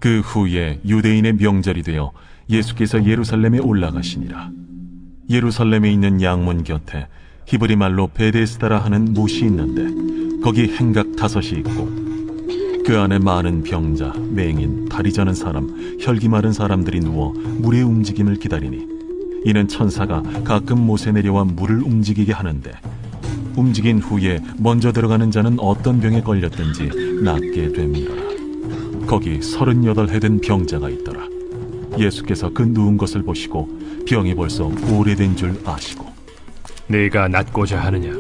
그 후에 유대인의 명절이 되어 예수께서 예루살렘에 올라가시니라. 예루살렘에 있는 양문 곁에 히브리 말로 베데스다라 하는 못이 있는데 거기 행각 5이 있고 그 안에 많은 병자, 맹인, 다리 저는 사람, 혈기 마른 사람들이 누워 물의 움직임을 기다리니 이는 천사가 가끔 못에 내려와 물을 움직이게 하는데 움직인 후에 먼저 들어가는 자는 어떤 병에 걸렸든지 낫게 됩니다. 거기 38해 된 병자가 있더라. 예수께서 그 누운 것을 보시고 병이 벌써 오래된 줄 아시고 네가 낫고자 하느냐?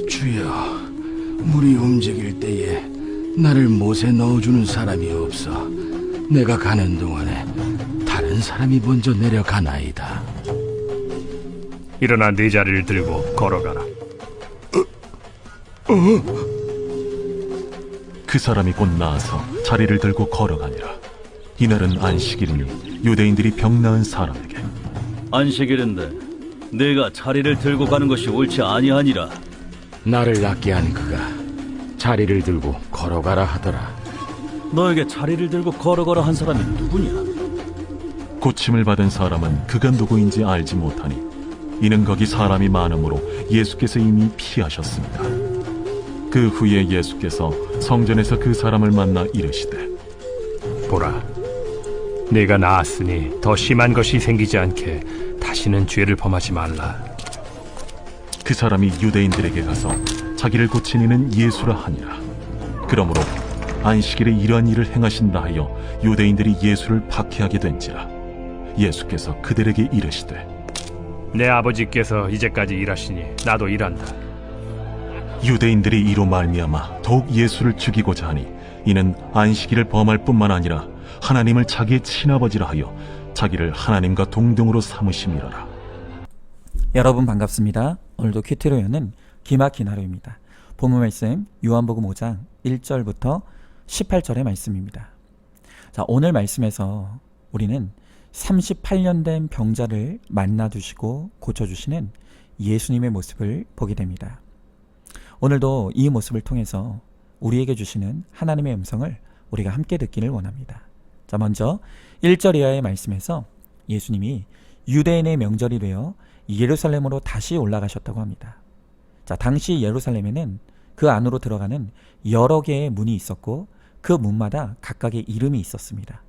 주여, 물이 움직일 때에 나를 못에 넣어주는 사람이 없어 내가 가는 동안에 다른 사람이 먼저 내려가나이다. 일어나 네 자리를 들고 걸어가라. 그 사람이 곧 나아서 자리를 들고 걸어가니라. 이날은 안식일이니 유대인들이 병 나은 사람에게 안식일인데 내가 자리를 들고 가는 것이 옳지 아니하니라. 나를 낫게 한 그가 자리를 들고 걸어가라 하더라. 너에게 자리를 들고 걸어가라 한 사람이 누구냐? 고침을 받은 사람은 그가 누구인지 알지 못하니 이는 거기 사람이 많으므로 예수께서 이미 피하셨습니다. 그 후에 예수께서 성전에서 그 사람을 만나 이르시되 보라, 네가 나았으니 더 심한 것이 생기지 않게 다시는 죄를 범하지 말라. 그 사람이 유대인들에게 가서 자기를 고친 이는 예수라 하니라. 그러므로 안식일에 이러한 일을 행하신다 하여 유대인들이 예수를 박해하게 된지라. 예수께서 그들에게 이르시되 내 아버지께서 이제까지 일하시니 나도 일한다. 유대인들이 이로 말미암아 더욱 예수를 죽이고자 하니 이는 안식일을 범할 뿐만 아니라 하나님을 자기의 친아버지라 하여 자기를 하나님과 동등으로 삼으심이로라. 여러분 반갑습니다. 오늘도 큐티로 여는 기막힌 하루입니다. 본문 말씀 요한복음 5장 1절부터 18절의 말씀입니다. 자, 오늘 말씀에서 우리는 38년 된 병자를 만나주시고 고쳐주시는 예수님의 모습을 보게 됩니다. 오늘도 이 모습을 통해서 우리에게 주시는 하나님의 음성을 우리가 함께 듣기를 원합니다. 자, 먼저 1절 이하의 말씀에서 예수님이 유대인의 명절이 되어 예루살렘으로 다시 올라가셨다고 합니다. 자, 당시 예루살렘에는 그 안으로 들어가는 여러 개의 문이 있었고 그 문마다 각각의 이름이 있었습니다.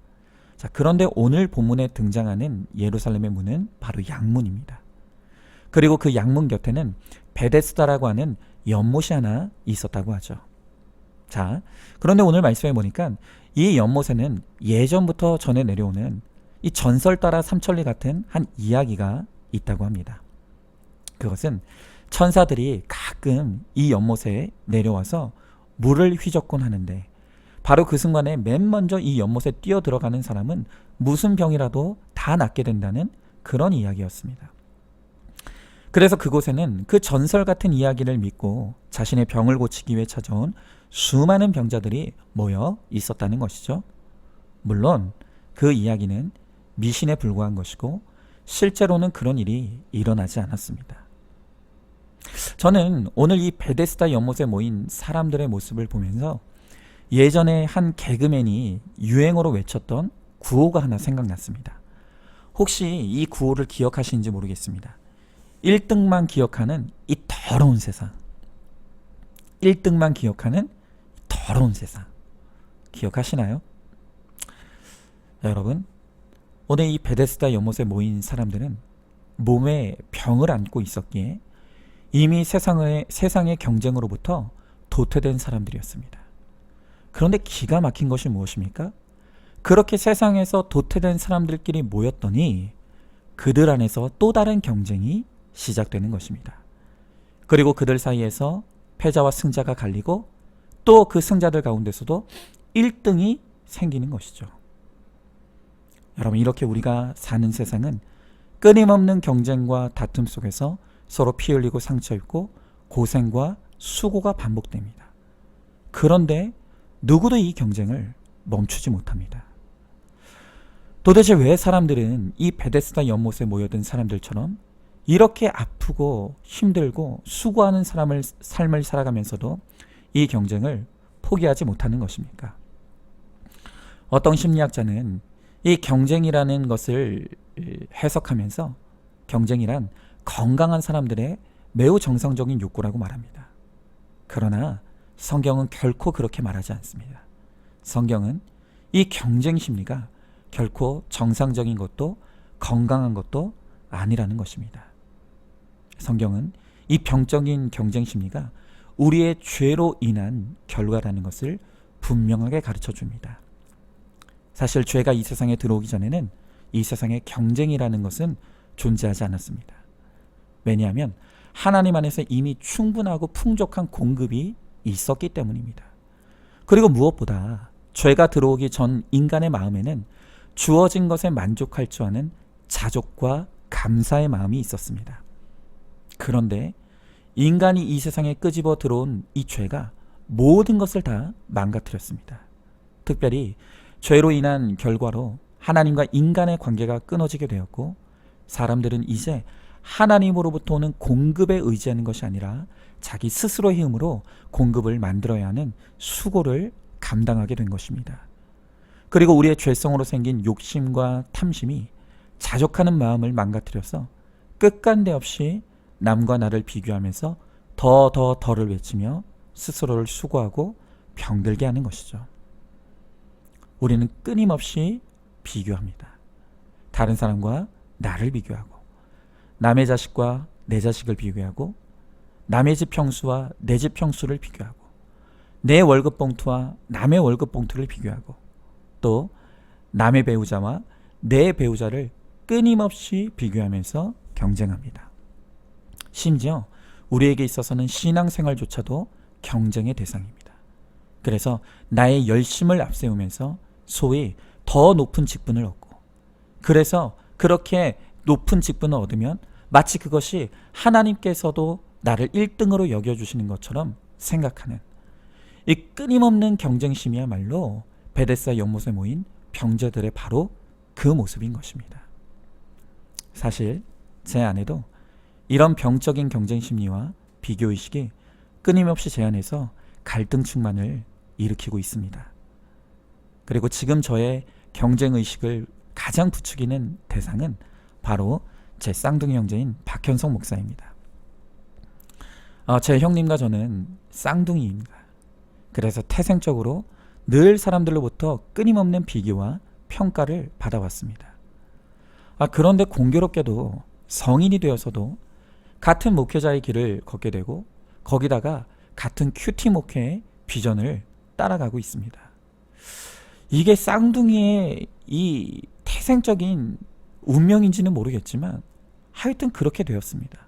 자, 그런데 오늘 본문에 등장하는 예루살렘의 문은 바로 양문입니다. 그리고 그 양문 곁에는 베데스다라고 하는 연못이 하나 있었다고 하죠. 자, 그런데 오늘 말씀해 보니까 이 연못에는 예전부터 전해 내려오는 이 전설 따라 삼천리 같은 한 이야기가 있다고 합니다. 그것은 천사들이 가끔 이 연못에 내려와서 물을 휘젓곤 하는데 바로 그 순간에 맨 먼저 이 연못에 뛰어 들어가는 사람은 무슨 병이라도 다 낫게 된다는 그런 이야기였습니다. 그래서 그곳에는 그 전설 같은 이야기를 믿고 자신의 병을 고치기 위해 찾아온 수많은 병자들이 모여 있었다는 것이죠. 물론 그 이야기는 미신에 불과한 것이고 실제로는 그런 일이 일어나지 않았습니다. 저는 오늘 이 베데스다 연못에 모인 사람들의 모습을 보면서 예전에 한 개그맨이 유행어로 외쳤던 구호가 하나 생각났습니다. 혹시 이 구호를 기억하시는지 모르겠습니다. 1등만 기억하는 이 더러운 세상. 1등만 기억하는 더러운 세상. 기억하시나요? 여러분, 오늘 이 베데스다 연못에 모인 사람들은 몸에 병을 안고 있었기에 이미 세상의 경쟁으로부터 도태된 사람들이었습니다. 그런데 기가 막힌 것이 무엇입니까? 그렇게 세상에서 도태된 사람들끼리 모였더니 그들 안에서 또 다른 경쟁이 시작되는 것입니다. 그리고 그들 사이에서 패자와 승자가 갈리고 또 그 승자들 가운데서도 1등이 생기는 것이죠. 여러분, 이렇게 우리가 사는 세상은 끊임없는 경쟁과 다툼 속에서 서로 피 흘리고 상처 입고 고생과 수고가 반복됩니다. 그런데 누구도 이 경쟁을 멈추지 못합니다. 도대체 왜 사람들은 이 베데스다 연못에 모여든 사람들처럼 이렇게 아프고 힘들고 수고하는 삶을 살아가면서도 이 경쟁을 포기하지 못하는 것입니까? 어떤 심리학자는 이 경쟁이라는 것을 해석하면서 경쟁이란 건강한 사람들의 매우 정상적인 욕구라고 말합니다. 그러나 성경은 결코 그렇게 말하지 않습니다. 성경은 이 경쟁 심리가 결코 정상적인 것도 건강한 것도 아니라는 것입니다. 성경은 이 병적인 경쟁 심리가 우리의 죄로 인한 결과라는 것을 분명하게 가르쳐 줍니다. 사실 죄가 이 세상에 들어오기 전에는 이 세상에 경쟁이라는 것은 존재하지 않았습니다. 왜냐하면 하나님 안에서 이미 충분하고 풍족한 공급이 있었기 때문입니다. 그리고 무엇보다 죄가 들어오기 전 인간의 마음에는 주어진 것에 만족할 줄 아는 자족과 감사의 마음이 있었습니다. 그런데 인간이 이 세상에 끄집어 들어온 이 죄가 모든 것을 다 망가뜨렸습니다. 특별히 죄로 인한 결과로 하나님과 인간의 관계가 끊어지게 되었고, 사람들은 이제 하나님으로부터 오는 공급에 의지하는 것이 아니라 자기 스스로의 힘으로 공급을 만들어야 하는 수고를 감당하게 된 것입니다. 그리고 우리의 죄성으로 생긴 욕심과 탐심이 자족하는 마음을 망가뜨려서 끝간데 없이 남과 나를 비교하면서 더를 외치며 스스로를 수고하고 병들게 하는 것이죠. 우리는 끊임없이 비교합니다. 다른 사람과 나를 비교하고, 남의 자식과 내 자식을 비교하고, 남의 집 평수와 내 집 평수를 비교하고, 내 월급 봉투와 남의 월급 봉투를 비교하고, 또 남의 배우자와 내 배우자를 끊임없이 비교하면서 경쟁합니다. 심지어 우리에게 있어서는 신앙생활조차도 경쟁의 대상입니다. 그래서 나의 열심을 앞세우면서 소위 더 높은 직분을 얻고, 그래서 그렇게 높은 직분을 얻으면 마치 그것이 하나님께서도 나를 1등으로 여겨주시는 것처럼 생각하는 이 끊임없는 경쟁심이야말로 베데스다 연못에 모인 병자들의 바로 그 모습인 것입니다. 사실 제 아내도 이런 병적인 경쟁심리와 비교의식이 끊임없이 제 안에서 갈등 충만을 일으키고 있습니다. 그리고 지금 저의 경쟁의식을 가장 부추기는 대상은 바로 제 쌍둥이 형제인 박현성 목사입니다. 제 형님과 저는 쌍둥이입니다. 그래서 태생적으로 늘 사람들로부터 끊임없는 비교와 평가를 받아왔습니다. 그런데 공교롭게도 성인이 되어서도 같은 목회자의 길을 걷게 되고, 거기다가 같은 큐티 목회의 비전을 따라가고 있습니다. 이게 쌍둥이의 이 태생적인 운명인지는 모르겠지만 하여튼 그렇게 되었습니다.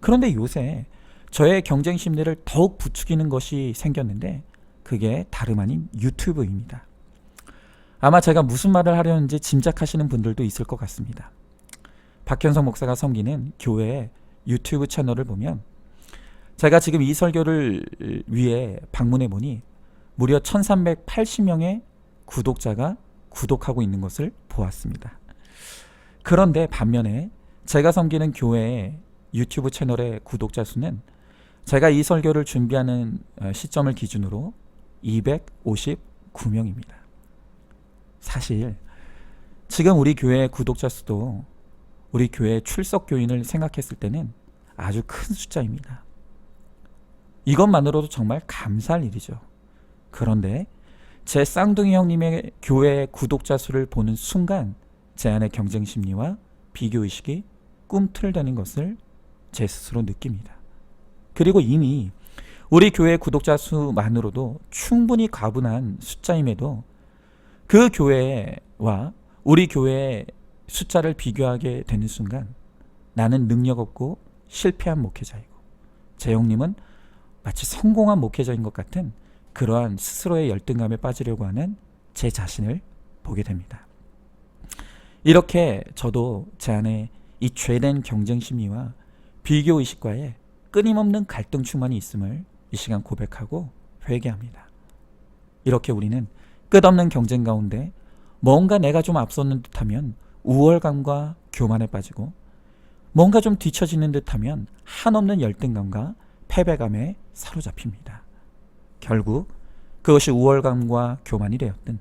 그런데 요새 저의 경쟁 심리를 더욱 부추기는 것이 생겼는데, 그게 다름 아닌 유튜브입니다. 아마 제가 무슨 말을 하려는지 짐작하시는 분들도 있을 것 같습니다. 박현성 목사가 섬기는 교회의 유튜브 채널을 보면, 제가 지금 이 설교를 위해 방문해 보니 무려 1380명의 구독자가 구독하고 있는 것을 보았습니다. 그런데 반면에 제가 섬기는 교회의 유튜브 채널의 구독자 수는 제가 이 설교를 준비하는 시점을 기준으로 259명입니다. 사실 지금 우리 교회의 구독자 수도 우리 교회 출석 교인을 생각했을 때는 아주 큰 숫자입니다. 이것만으로도 정말 감사할 일이죠. 그런데 제 쌍둥이 형님의 교회 구독자 수를 보는 순간 제 안의 경쟁 심리와 비교의식이 꿈틀대는 것을 제 스스로 느낍니다. 그리고 이미 우리 교회 구독자 수만으로도 충분히 과분한 숫자임에도 그 교회와 우리 교회의 숫자를 비교하게 되는 순간 나는 능력 없고 실패한 목회자이고, 제 형님은 마치 성공한 목회자인 것 같은 그러한 스스로의 열등감에 빠지려고 하는 제 자신을 보게 됩니다. 이렇게 저도 제 안에 이 죄된 경쟁 심리와 비교의식과의 끊임없는 갈등 충만이 있음을 이 시간 고백하고 회개합니다. 이렇게 우리는 끝없는 경쟁 가운데 뭔가 내가 좀 앞섰는 듯하면 우월감과 교만에 빠지고, 뭔가 좀 뒤처지는 듯하면 한없는 열등감과 패배감에 사로잡힙니다. 결국 그것이 우월감과 교만이 되었든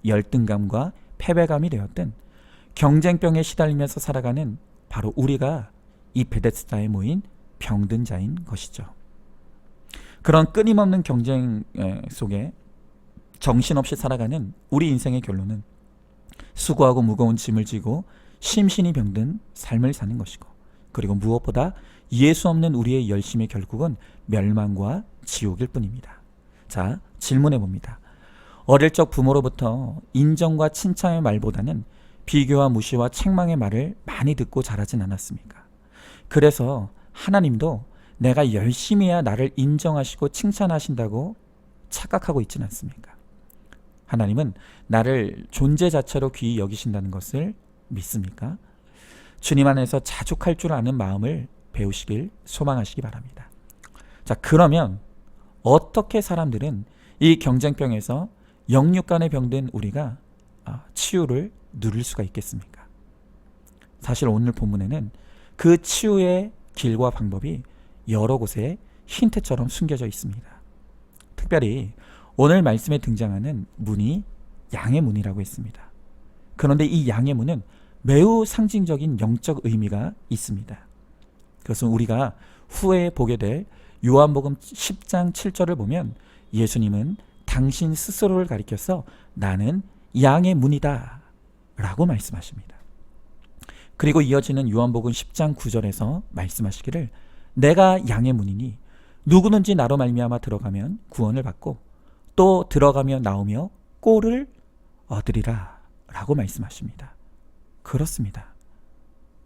열등감과 패배감이 되었든 경쟁병에 시달리면서 살아가는 바로 우리가 이 베데스다에 모인 병든 자인 것이죠. 그런 끊임없는 경쟁 속에 정신없이 살아가는 우리 인생의 결론은 수고하고 무거운 짐을 지고 심신이 병든 삶을 사는 것이고, 그리고 무엇보다 예수 없는 우리의 열심의 결국은 멸망과 지옥일 뿐입니다. 자, 질문해 봅니다. 어릴 적 부모로부터 인정과 칭찬의 말보다는 비교와 무시와 책망의 말을 많이 듣고 자라진 않았습니까? 그래서 하나님도 내가 열심히 해야 나를 인정하시고 칭찬하신다고 착각하고 있지는 않습니까? 하나님은 나를 존재 자체로 귀히 여기신다는 것을 믿습니까? 주님 안에서 자족할 줄 아는 마음을 배우시길 소망하시기 바랍니다. 자, 그러면 어떻게 사람들은 이 경쟁병에서 영육간에 병든 우리가 치유를 누릴 수가 있겠습니까? 사실 오늘 본문에는 그 치유의 길과 방법이 여러 곳에 힌트처럼 숨겨져 있습니다. 특별히 오늘 말씀에 등장하는 문이 양의 문이라고 했습니다. 그런데 이 양의 문은 매우 상징적인 영적 의미가 있습니다. 그것은 우리가 후에 보게 될 요한복음 10장 7절을 보면 예수님은 당신 스스로를 가리켜서 나는 양의 문이다 라고 말씀하십니다. 그리고 이어지는 요한복음 10장 9절에서 말씀하시기를 내가 양의 문이니 누구든지 나로 말미암아 들어가면 구원을 받고 또 들어가며 나오며 꼴을 얻으리라 라고 말씀하십니다. 그렇습니다.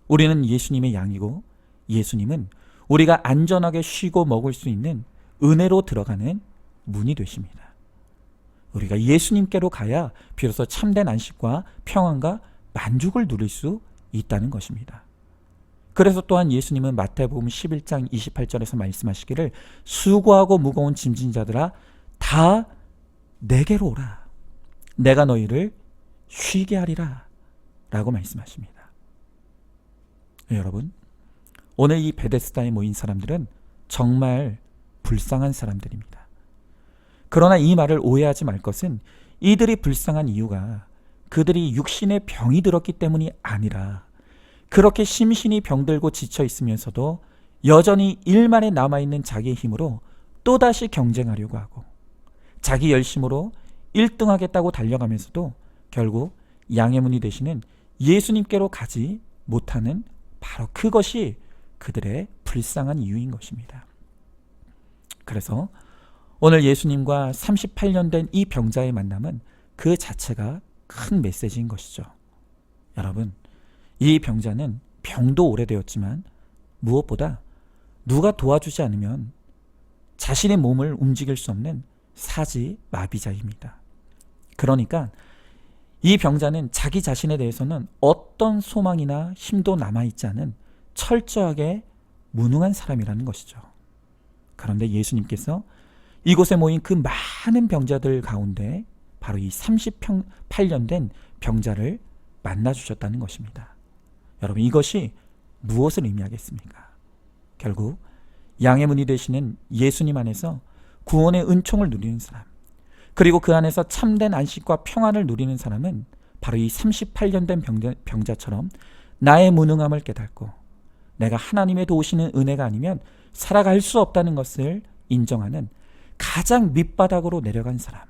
우리는 예수님의 양이고 예수님은 우리가 안전하게 쉬고 먹을 수 있는 은혜로 들어가는 문이 되십니다. 우리가 예수님께로 가야 비로소 참된 안식과 평안과 만족을 누릴 수 있다는 것입니다. 그래서 또한 예수님은 마태복음 11장 28절에서 말씀하시기를 수고하고 무거운 짐진 자들아 다 내게로 오라. 내가 너희를 쉬게 하리라 라고 말씀하십니다. 여러분, 오늘 이 베데스다에 모인 사람들은 정말 불쌍한 사람들입니다. 그러나 이 말을 오해하지 말 것은 이들이 불쌍한 이유가 그들이 육신의 병이 들었기 때문이 아니라 그렇게 심신이 병들고 지쳐 있으면서도 여전히 일만에 남아있는 자기의 힘으로 또다시 경쟁하려고 하고 자기 열심으로 1등하겠다고 달려가면서도 결국 양의 문이 되시는 예수님께로 가지 못하는 바로 그것이 그들의 불쌍한 이유인 것입니다. 그래서 오늘 예수님과 38년 된 이 병자의 만남은 그 자체가 큰 메시지인 것이죠. 여러분, 이 병자는 병도 오래되었지만 무엇보다 누가 도와주지 않으면 자신의 몸을 움직일 수 없는 사지 마비자입니다. 그러니까 이 병자는 자기 자신에 대해서는 어떤 소망이나 힘도 남아있지 않은 철저하게 무능한 사람이라는 것이죠. 그런데 예수님께서 이곳에 모인 그 많은 병자들 가운데 바로 이 38년 된 병자를 만나주셨다는 것입니다. 여러분, 이것이 무엇을 의미하겠습니까? 결국 양의 문이 되시는 예수님 안에서 구원의 은총을 누리는 사람, 그리고 그 안에서 참된 안식과 평안을 누리는 사람은 바로 이 38년 된 병자처럼 나의 무능함을 깨닫고 내가 하나님의 도우시는 은혜가 아니면 살아갈 수 없다는 것을 인정하는 가장 밑바닥으로 내려간 사람,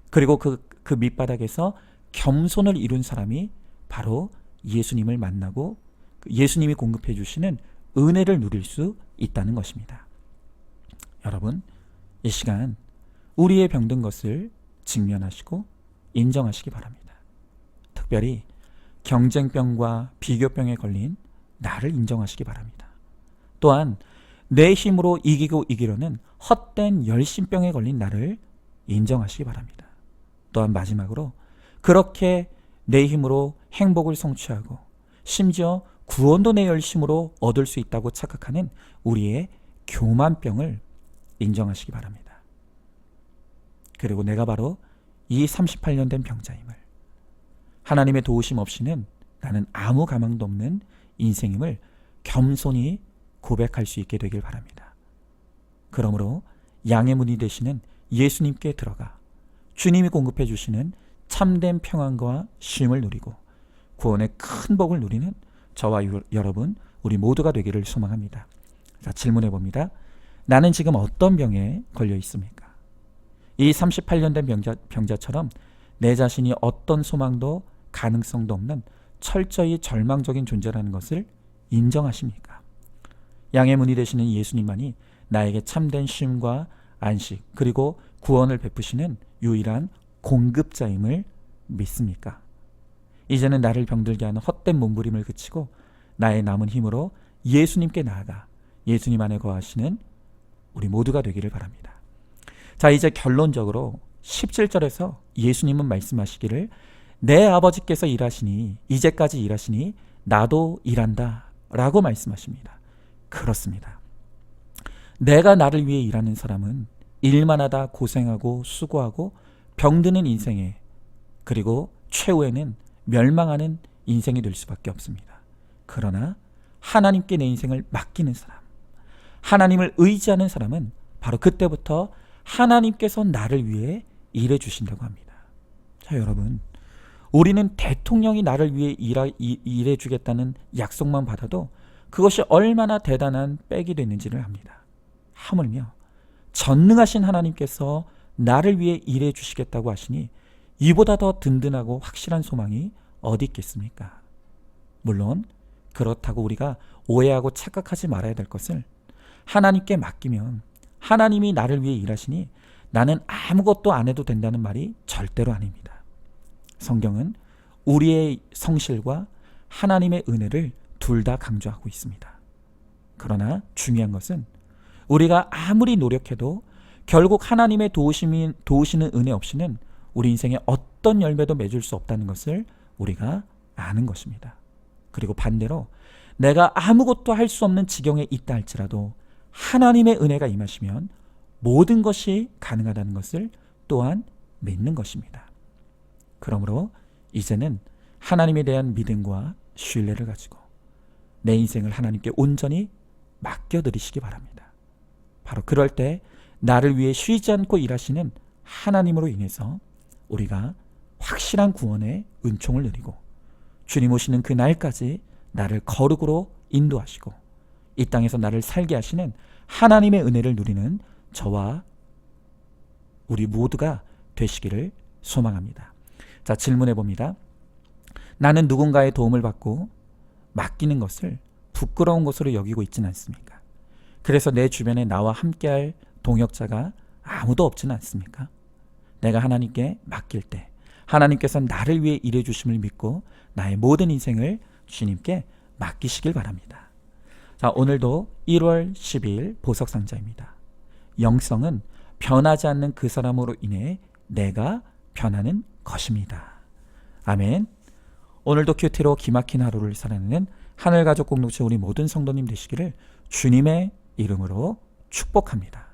그리고 그 밑바닥에서 겸손을 이룬 사람이 바로 예수님을 만나고 예수님이 공급해 주시는 은혜를 누릴 수 있다는 것입니다. 여러분, 이 시간 우리의 병든 것을 직면하시고 인정하시기 바랍니다. 특별히 경쟁병과 비교병에 걸린 나를 인정하시기 바랍니다. 또한 내 힘으로 이기고 이기려는 헛된 열심병에 걸린 나를 인정하시기 바랍니다. 또한 마지막으로 그렇게 내 힘으로 행복을 성취하고 심지어 구원도 내 열심으로 얻을 수 있다고 착각하는 우리의 교만병을 인정하시기 바랍니다. 그리고 내가 바로 이 38년 된 병자임을, 하나님의 도우심 없이는 나는 아무 가망도 없는 인생임을 겸손히 고백할 수 있게 되길 바랍니다. 그러므로 양의 문이 되시는 예수님께 들어가 주님이 공급해 주시는 참된 평안과 쉼을 누리고 구원의 큰 복을 누리는 저와 여러분 우리 모두가 되기를 소망합니다. 자, 질문해 봅니다. 나는 지금 어떤 병에 걸려 있습니까? 이 38년 된 병자처럼 내 자신이 어떤 소망도 가능성도 없는 철저히 절망적인 존재라는 것을 인정하십니까? 양의 문이 되시는 예수님만이 나에게 참된 쉼과 안식 그리고 구원을 베푸시는 유일한 공급자임을 믿습니까? 이제는 나를 병들게 하는 헛된 몸부림을 그치고 나의 남은 힘으로 예수님께 나아가 예수님 안에 거하시는 우리 모두가 되기를 바랍니다. 자, 이제 결론적으로 17절에서 예수님은 말씀하시기를 내 아버지께서 일하시니 이제까지 일하시니 나도 일한다 라고 말씀하십니다. 그렇습니다. 내가 나를 위해 일하는 사람은 일만 하다 고생하고 수고하고 병드는 인생에 그리고 최후에는 멸망하는 인생이 될 수밖에 없습니다. 그러나 하나님께 내 인생을 맡기는 사람, 하나님을 의지하는 사람은 바로 그때부터 하나님께서 나를 위해 일해 주신다고 합니다. 자, 여러분, 우리는 대통령이 나를 위해 일해 주겠다는 약속만 받아도 그것이 얼마나 대단한 빽이 됐는지를 압니다. 하물며 전능하신 하나님께서 나를 위해 일해 주시겠다고 하시니 이보다 더 든든하고 확실한 소망이 어디 있겠습니까? 물론 그렇다고 우리가 오해하고 착각하지 말아야 될 것을 하나님께 맡기면 하나님이 나를 위해 일하시니 나는 아무것도 안 해도 된다는 말이 절대로 아닙니다. 성경은 우리의 성실과 하나님의 은혜를 둘 다 강조하고 있습니다. 그러나 중요한 것은 우리가 아무리 노력해도 결국 하나님의 도우시는 은혜 없이는 우리 인생에 어떤 열매도 맺을 수 없다는 것을 우리가 아는 것입니다. 그리고 반대로 내가 아무것도 할 수 없는 지경에 있다 할지라도 하나님의 은혜가 임하시면 모든 것이 가능하다는 것을 또한 믿는 것입니다. 그러므로 이제는 하나님에 대한 믿음과 신뢰를 가지고 내 인생을 하나님께 온전히 맡겨드리시기 바랍니다. 바로 그럴 때 나를 위해 쉬지 않고 일하시는 하나님으로 인해서 우리가 확실한 구원의 은총을 누리고 주님 오시는 그 날까지 나를 거룩으로 인도하시고 이 땅에서 나를 살게 하시는 하나님의 은혜를 누리는 저와 우리 모두가 되시기를 소망합니다. 자, 질문해 봅니다. 나는 누군가의 도움을 받고 맡기는 것을 부끄러운 것으로 여기고 있지는 않습니까? 그래서 내 주변에 나와 함께할 동역자가 아무도 없지는 않습니까? 내가 하나님께 맡길 때 하나님께서 나를 위해 일해 주심을 믿고 나의 모든 인생을 주님께 맡기시길 바랍니다. 자, 오늘도 1월 12일 보석상자입니다. 영성은 변하지 않는 그 사람으로 인해 내가 변하는 것입니다. 아멘. 오늘도 큐티로 기막힌 하루를 살아내는 하늘가족 공동체 우리 모든 성도님 되시기를 주님의 이름으로 축복합니다.